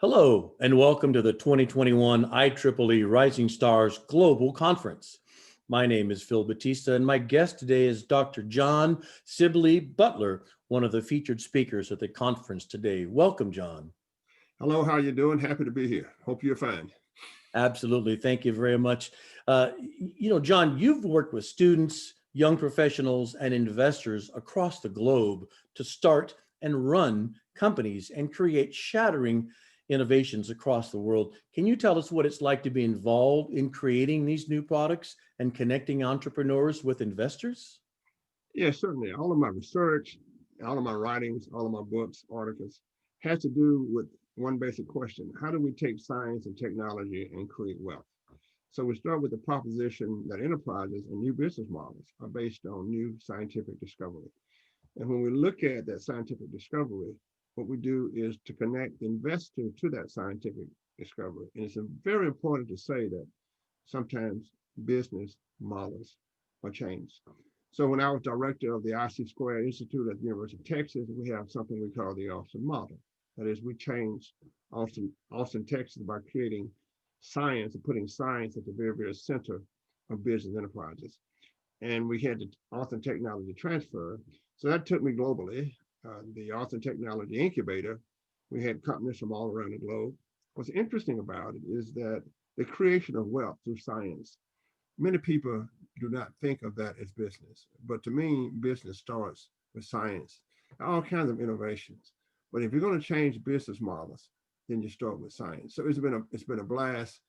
Hello, and welcome to the 2021 IEEE Rising Stars Global Conference. My name is Phil Batista, and my guest today is Dr. John Sibley Butler, one of the featured speakers at the conference today. Welcome, John. Hello, how you doing? Happy to be here. Hope you're fine. Absolutely. Thank you very much. John, you've worked with students, young professionals, and investors across the globe to start and run companies and create shattering innovations across the world. Can you tell us what it's like to be involved in creating these new products and connecting entrepreneurs with investors? Yeah, certainly. All of my research, all of my writings, all of my books, articles has to do with one basic question. How do we take science and technology and create wealth? So we start with the proposition that enterprises and new business models are based on new scientific discovery. And when we look at that scientific discovery, what we do is to connect the investor to that scientific discovery. And it's very important to say that sometimes business models are changed. So when I was director of the IC Square Institute at the University of Texas, we have something we call the Austin model. That is, we changed Austin, Texas by creating science and putting science at the very, very center of business enterprises. And we had the Austin Technology Transfer. So that took me globally. The Austin Technology Incubator, we had companies from all around the globe. What's interesting about it is that the creation of wealth through science, many people do not think of that as business. But to me, business starts with science, all kinds of innovations. But if you're going to change business models, then you start with science. So it's been a blast.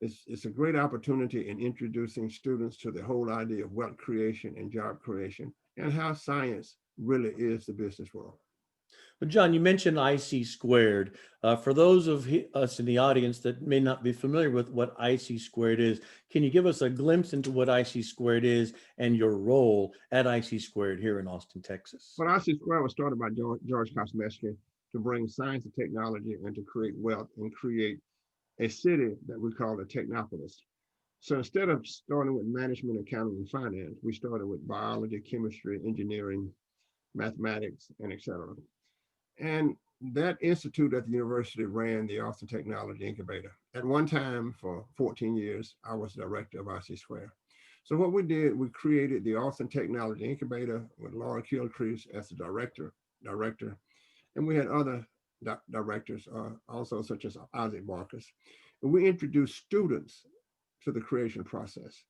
It's a great opportunity in introducing students to the whole idea of wealth creation and job creation and how science really is the business world. But John, you mentioned IC squared. For those of us in the audience that may not be familiar with what IC squared is, can you give us a glimpse into what IC squared is and your role at IC squared here in Austin, Texas? Well, IC squared was started by George Kosmetsky to bring science and technology and to create wealth and create a city that we call a technopolis. So instead of starting with management, accounting, and finance, we started with biology, chemistry, engineering, mathematics, and etc. And that institute at the university ran the Austin Technology Incubator. At one time, for 14 years, I was director of IC Square. So what we did, we created the Austin Technology Incubator with Laura Kilcrease as the director, and we had other directors also, such as Isaac Marcus. And we introduced students to the creation process.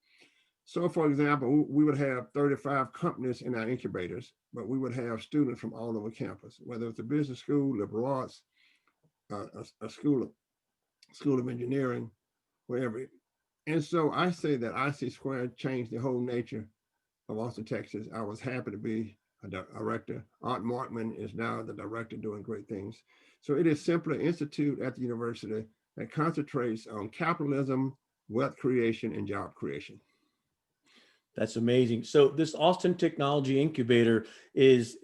So for example, we would have 35 companies in our incubators, but we would have students from all over campus, whether it's a business school, liberal arts, a school of engineering, wherever. And so I say that IC Square changed the whole nature of Austin, Texas. I was happy to be a director. Art Markman is now the director doing great things. So it is simply an institute at the university that concentrates on capitalism, wealth creation, and job creation. That's amazing. So this Austin Technology Incubator has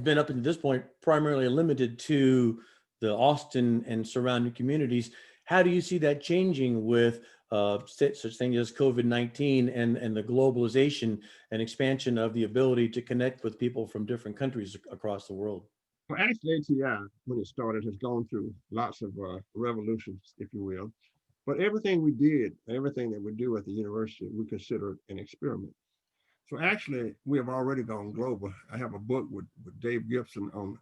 been up to this point primarily limited to the Austin and surrounding communities. How do you see that changing with such things as COVID-19 and the globalization and expansion of the ability to connect with people from different countries across the world? Well, actually, ATI, when it started, has gone through lots of revolutions, if you will. But everything we did, everything that we do at the university, we consider an experiment. So actually, we have already gone global. I have a book with Dave Gibson on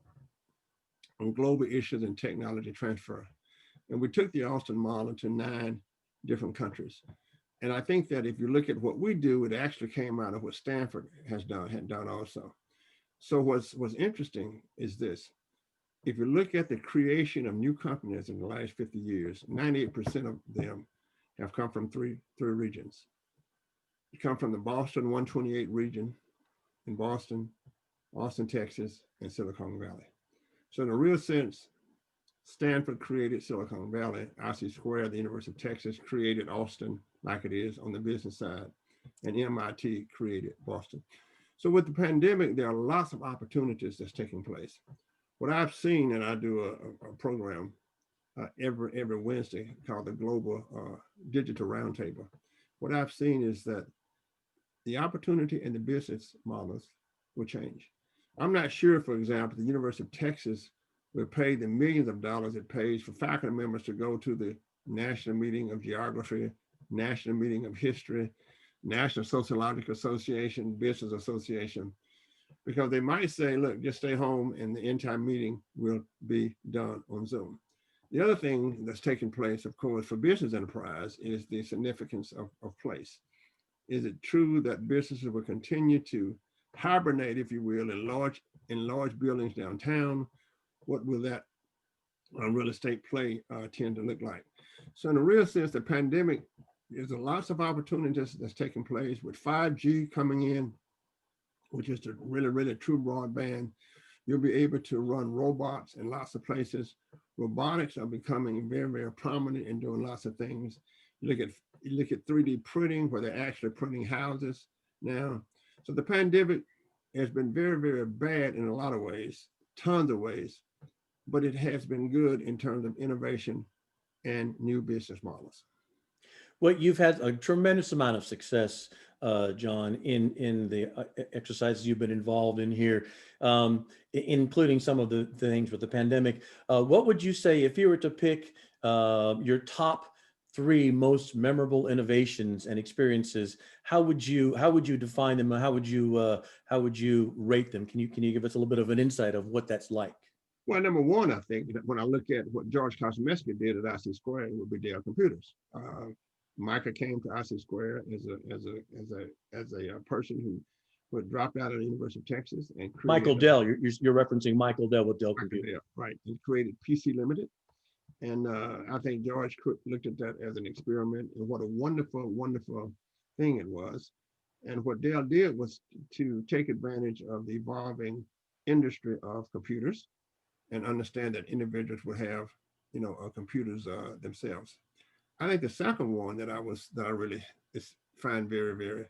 global issues and technology transfer. And we took the Austin model to 9 different countries. And I think that if you look at what we do, it actually came out of what Stanford had done also. So what's interesting is this. If you look at the creation of new companies in the last 50 years, 98% of them have come from three regions. They come from the Boston 128 region in Boston, Austin, Texas, and Silicon Valley. So in a real sense, Stanford created Silicon Valley. IC Square, the University of Texas, created Austin like it is on the business side, and MIT created Boston. So with the pandemic, there are lots of opportunities that's taking place. What I've seen, and I do a program every Wednesday called the Global Digital Roundtable. What I've seen is that the opportunity and the business models will change. I'm not sure, for example, the University of Texas We pay the millions of dollars it pays for faculty members to go to the National Meeting of Geography, National Meeting of History, National Sociological Association, Business Association, because they might say, look, just stay home and the entire meeting will be done on Zoom. The other thing that's taking place, of course, for business enterprise is the significance of place. Is it true that businesses will continue to hibernate, if you will, in large buildings downtown? What will that real estate play tend to look like? So in a real sense, the pandemic, there's lots of opportunities that's taking place with 5G coming in, which is the really true broadband. You'll be able to run robots in lots of places. Robotics are becoming very prominent in doing lots of things. You look at 3D printing, where they're actually printing houses now. So the pandemic has been very bad in a lot of ways, tons of ways, but it has been good in terms of innovation and new business models. Well, you've had a tremendous amount of success, John, in the exercises you've been involved in here, including some of the things with the pandemic. What would you say if you were to pick your top three most memorable innovations and experiences? How would you define them? How would you rate them? Can you give us a little bit of an insight of what that's like? Well, number one, I think that when I look at what George Kosmetsky did at IC Square, it would be Dell Computers. Micah came to IC Square as a person who had dropped out of the University of Texas and Michael created Dell, you're referencing Michael Dell with Dell Michael Computer. Dell, right, and created PC Limited. And I think George looked at that as an experiment, and what a wonderful thing it was. And what Dell did was to take advantage of the evolving industry of computers and understand that individuals would have, computers themselves. I think the second one that I really find very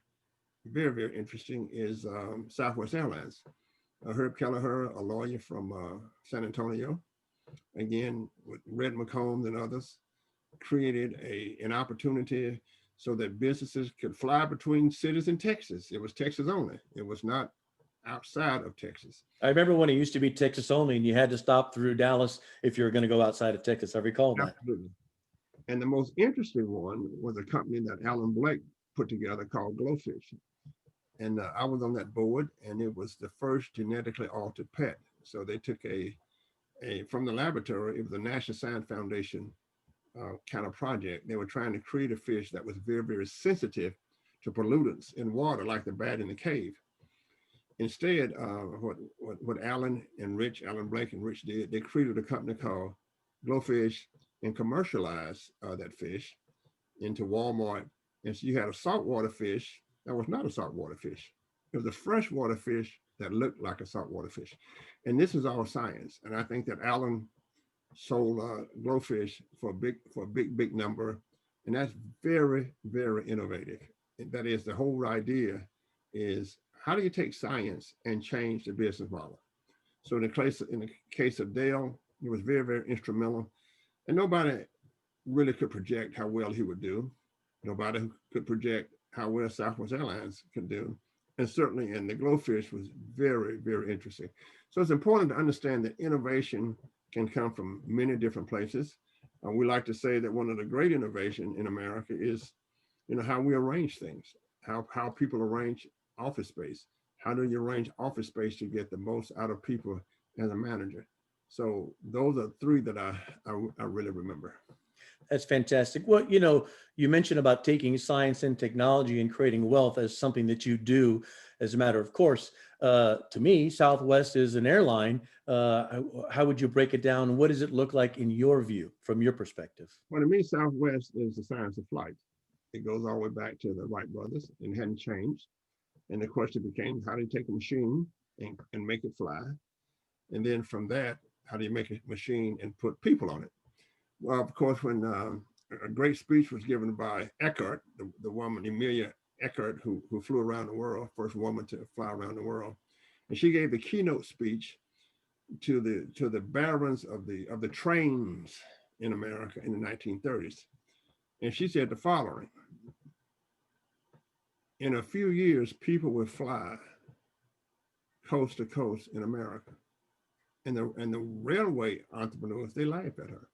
interesting is Southwest Airlines. Herb Kelleher, a lawyer from San Antonio, again with Red McCombs and others, created an opportunity so that businesses could fly between cities in Texas. It was Texas only. It was not outside of Texas. I remember when it used to be Texas only, and you had to stop through Dallas if you were going to go outside of Texas. I recall that. Absolutely. And the most interesting one was a company that Alan Blake put together called Glowfish. And I was on that board, and it was the first genetically altered pet. So they took a from the laboratory. It was a National Science Foundation kind of project. They were trying to create a fish that was very sensitive to pollutants in water, like the bat in the cave. Instead, what Alan Blake and Rich did, they created a company called Glowfish and commercialized that fish into Walmart. And so you had a saltwater fish that was not a saltwater fish. It was a freshwater fish that looked like a saltwater fish. And this is all science. And I think that Alan sold Glowfish for a big number. And that's very innovative. And that is, the whole idea is, how do you take science and change the business model? So in the case of Dell, he was very instrumental. And nobody really could project how well he would do. Nobody could project how well Southwest Airlines could do. And certainly, the Glowfish was very interesting. So it's important to understand that innovation can come from many different places. We like to say that one of the great innovation in America is, how we arrange things, how people arrange office space. How do you arrange office space to get the most out of people as a manager? So those are three that I really remember. That's fantastic. Well, you mentioned about taking science and technology and creating wealth as something that you do as a matter of course. To me, Southwest is an airline. How would you break it down? What does it look like in your view, from your perspective? Well, to me, Southwest is the science of flight. It goes all the way back to the Wright brothers and hadn't changed. And the question became, how do you take a machine and make it fly? And then from that, how do you make a machine and put people on it? Well, of course, when a great speech was given by Eckert, the woman, Amelia Eckert, who flew around the world, first woman to fly around the world. And she gave the keynote speech to the barons of the trains in America in the 1930s. And she said the following: in a few years, people will fly coast to coast in America. And the railway entrepreneurs, they laughed at her.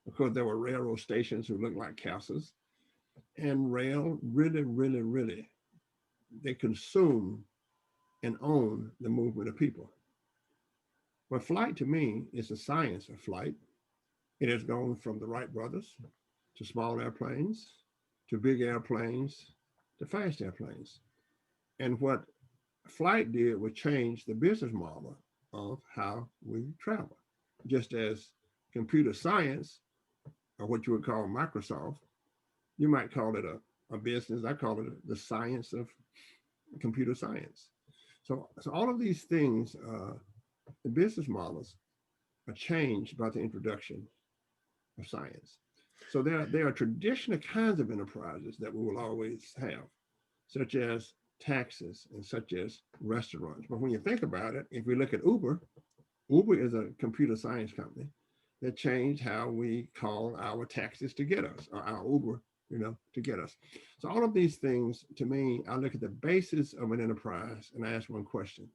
Of course, there were railroad stations who looked like castles, and rail really, really, really, they consume and own the movement of people. But flight to me is the science of flight. It has gone from the Wright brothers to small airplanes, to big airplanes, to fast airplanes. And what flight did was change the business model of how we travel. Just as computer science, or what you would call Microsoft, you might call it a business. I call it the science of computer science. So all of these things, the business models are changed by the introduction of science. So there are traditional kinds of enterprises that we will always have, such as taxis and such as restaurants. But when you think about it, if we look at Uber, Uber is a computer science company that changed how we call our taxis to get us, or our Uber, to get us. So all of these things, to me, I look at the basis of an enterprise and I ask one question: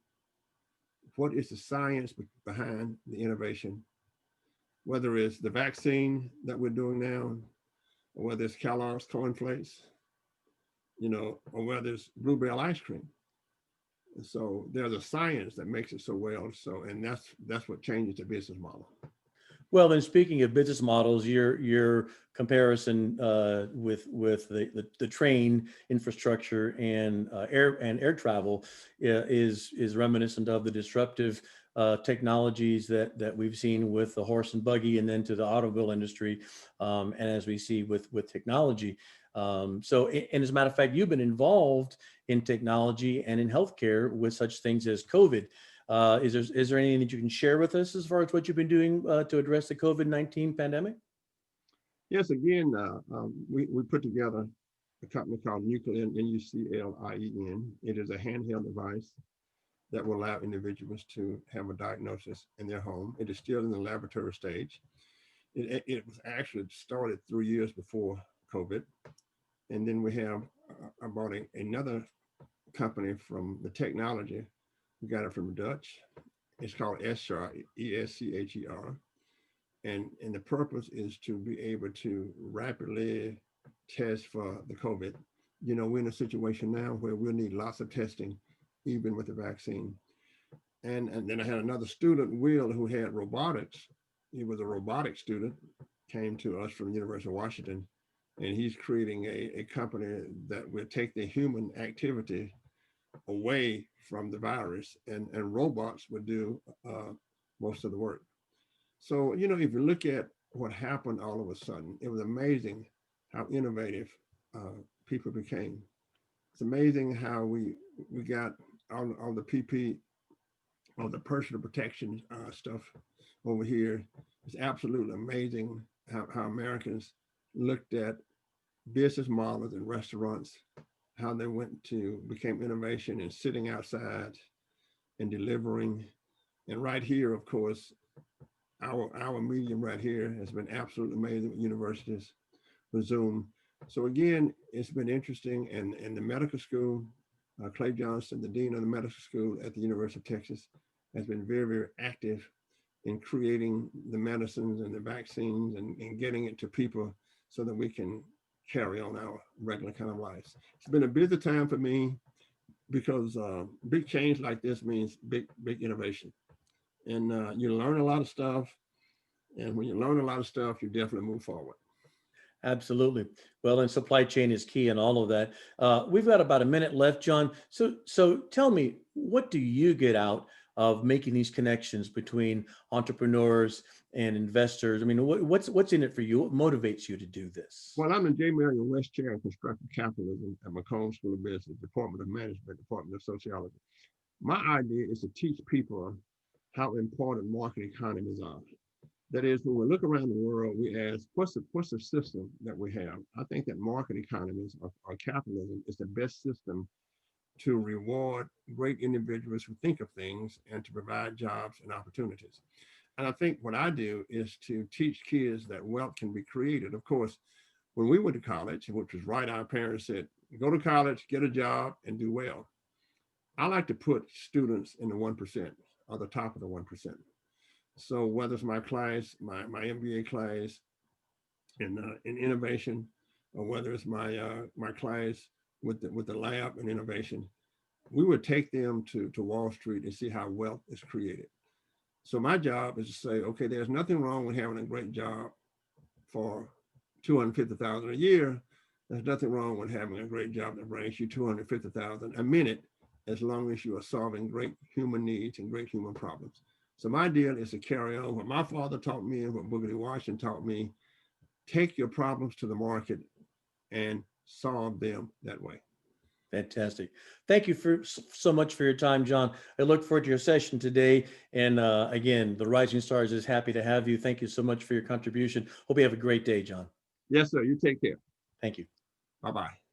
what is the science behind the innovation? Whether it's the vaccine that we're doing now, or whether it's Kellogg's cornflakes, or whether it's Bluebell ice cream. And so there's a science that makes it so well. So, and that's what changes the business model. Well, then speaking of business models, your comparison with the train infrastructure and air travel is reminiscent of the disruptive technologies that we've seen with the horse and buggy, and then to the automobile industry, and as we see with technology. And as a matter of fact, you've been involved in technology and in healthcare with such things as COVID. Is there anything that you can share with us as far as what you've been doing to address the COVID-19 pandemic? Yes, again, we put together a company called Nuclein, Nuclein. It is a handheld device that will allow individuals to have a diagnosis in their home. It is still in the laboratory stage. It was actually started 3 years before COVID. And then we have, I bought another company from the technology. We got it from Dutch. It's called Escher, Escher. And the purpose is to be able to rapidly test for the COVID. We're in a situation now where we'll need lots of testing, even with the vaccine. And then I had another student, Will, who had robotics. He was a robotics student, came to us from the University of Washington, and he's creating a company that will take the human activity away from the virus, and robots would do most of the work. So, if you look at what happened all of a sudden, it was amazing how innovative people became. It's amazing how we got all the PP, all the personal protection stuff over here. It's absolutely amazing how Americans looked at business models and restaurants, how they went to became innovation and sitting outside and delivering. And right here, of course, our medium right here has been absolutely amazing with universities, with Zoom. So again, it's been interesting. And the medical school, Clay Johnson, the dean of the medical school at the University of Texas, has been very, very active in creating the medicines and the vaccines and getting it to people so that we can carry on our regular kind of lives. It's been a busy time for me because big change like this means big innovation. And you learn a lot of stuff. And when you learn a lot of stuff, you definitely move forward. Absolutely. Well, and supply chain is key in all of that. We've got about a minute left, John. So tell me, what do you get out of making these connections between entrepreneurs and investors? I mean, what's in it for you? What motivates you to do this? Well, I'm the J. Marion West Chair in Constructive Capitalism at McCombs School of Business, Department of Management, Department of Sociology. My idea is to teach people how important market economies are. That is, when we look around the world, we ask, what's the system that we have? I think that market economies or capitalism is the best system to reward great individuals who think of things and to provide jobs and opportunities. And I think what I do is to teach kids that wealth can be created. Of course, when we went to college, which was right, our parents said, go to college, get a job, and do well. I like to put students in the 1% or the top of the 1%. So whether it's my class, my MBA class in innovation, or whether it's my class with the lab in innovation, we would take them to Wall Street and see how wealth is created. So my job is to say, okay, there's nothing wrong with having a great job for 250,000 a year. There's nothing wrong with having a great job that brings you 250,000 a minute, as long as you are solving great human needs and great human problems. So my deal is to carry on what my father taught me and what Booker T. Washington taught me. Take your problems to the market and solve them that way. Fantastic. Thank you so much for your time, John. I look forward to your session today. And again, the Rising Stars is happy to have you. Thank you so much for your contribution. Hope you have a great day, John. Yes, sir. You take care. Thank you. Bye-bye.